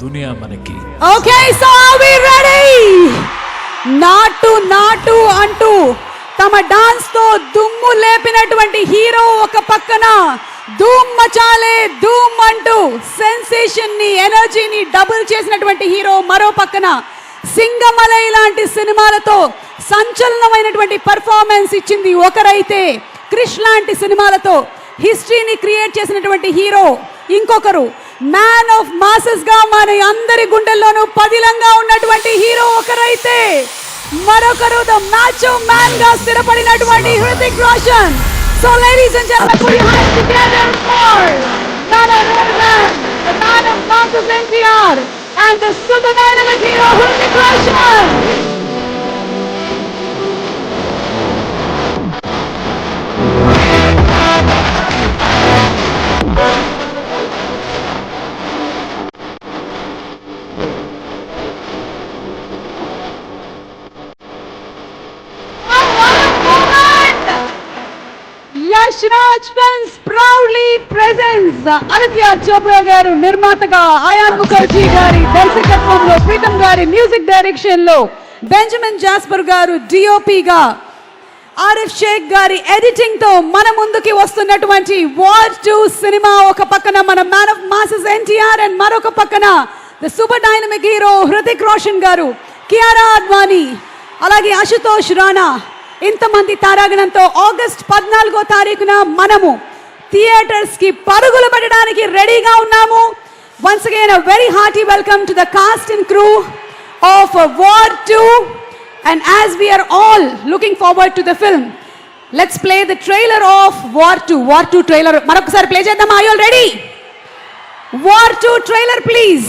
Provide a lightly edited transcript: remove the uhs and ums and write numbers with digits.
దునియా మనకి. Okay, so are we ready? నాటు నాటు అంటూ తమ డాన్స్ తో దుమ్ము లేపినటువంటి హీరో ఒక పక్కన, ధూమ్ మచాలే ధూమ్ అంటూ సెన్సేషన్ ని, ఎనర్జీని డబుల్ చేసినటువంటి హీరో మరో పక్కన, సింగమలై లాంటి సినిమాలతో సంచలనమైనటువంటి పర్ఫార్మెన్స్ ఇచ్చింది ఒకరైతే, క్రిష్ లాంటి సినిమాలతో హిస్టరీని క్రియేట్ చేసినటువంటి హీరో ఇంకొకరు, మ్యాన్ ఆఫ్ మాసెస్ గా మన అందరి గుండెల్లోనూ పదిలంగా ఉన్నటువంటి హీరో ఒకరైతే, మరొకరు ద మాచో మ్యాన్ గా స్థిరపడినటువంటి Hrithik Roshan. So ladies and gentlemen, put your hands together for none other than the man of masses NTR and the super dynamic hero Hrutik Roshan. Yash Raj Films proudly presents Aditya Chopra garu నిర్మాతగా, ion Mukherjee గారి దర్శకత్వంలో, ప్రీతం గారి music direction లో, Benjamin Jasper గారు DOP గా, ఆరిఫ్ షేక్ గారి editing తో మన ముందుకి వస్తున్నటువంటి వార్ 2 సినిమా. ఒక పక్కన మన man of masses NTR and మరొక పక్కన the super dynamic hero Hrithik Roshan గారు, కియారా అద్వానీ, అలాగే అశుతోష్ రాణా, ఇంతమంది తారాగణంతో ఆగస్ట్ 14వ తారీఖున మనము థియేటర్స్ కి పరుగులు పెట్టడానికి రెడీగా ఉన్నాము. Once again a very hearty welcome to the cast and crew of War 2, and as we are all looking forward to the film, let's play the trailer of War 2. War 2 trailer మరొకసారి play చేద్దామా? Are you all ready? War 2 trailer please.